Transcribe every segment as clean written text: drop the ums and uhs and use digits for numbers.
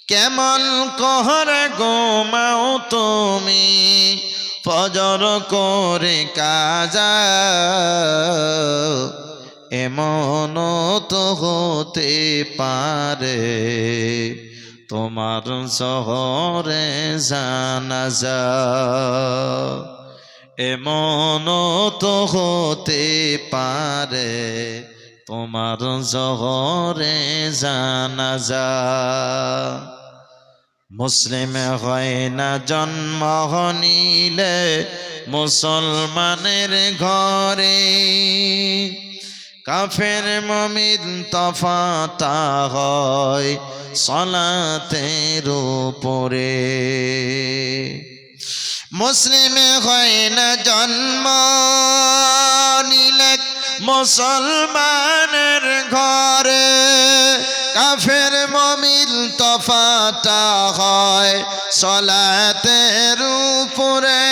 কেমন করে ঘুমাও তুমি ফজর করে কাজা, এমন তো হতে পারে তোমার শহরে জানাজা, এমন তো হতে পারে তোমার শহরে জানাজা। মুসলিম হয় না জন্ম নিলে মুসলমানের ঘরে, কাফের মুমিন তফাৎ হয় সালাতের উপরে। মুসলিম হয় না জন্ম নিলে মুসলমানের ঘরে, কাফের মুমিন তফাৎ হয় সালাতের উপরে।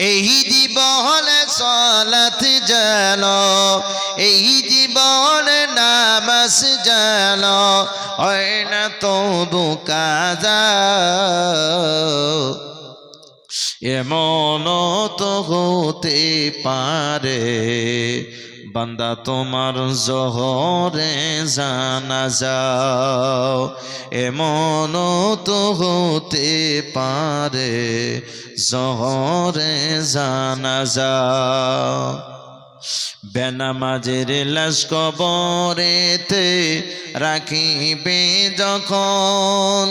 এই জীবনে সালাত যেন, এই জীবনে নামাজ যেন হয় না তবু কাজা, এমন তো হতে পারে বান্দা তোমার জোহরে জানাজা, এমন তো হতে পারে জোহরে জানাজা। বেনামাজের লাশ কবরেতে রাখিবে যখন,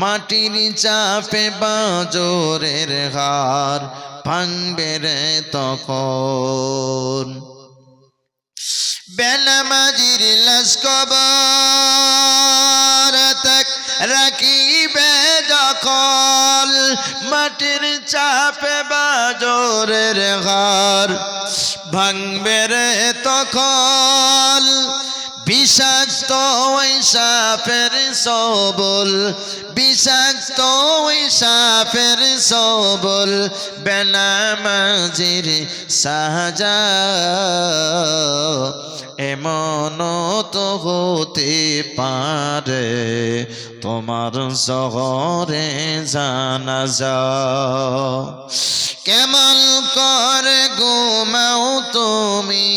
মাটির চাপে বাজরের হার ভাঙবে রে তখন। বেনামাজির লাশ কবরেতে রাখিবে যখন, মাটির চাপে বাজরের হার ভাঙবে রে তখন। বিষাক্ত ওই সাপের সবল, বিষাক্ত ওই সাপের সবল বেনামাজির সাজা, এমন তো হতে পারে তোমার শহরে জানাজা। কেমন করে ঘুমাও তুমি,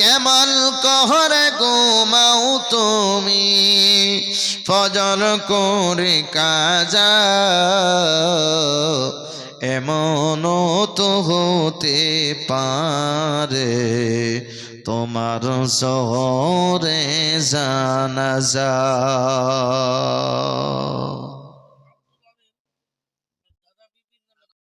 কেমন করে ঘুমাও তুমি ফজর করে কাজা, এমন তো হতে পারে তোমার শহরে জানাজা।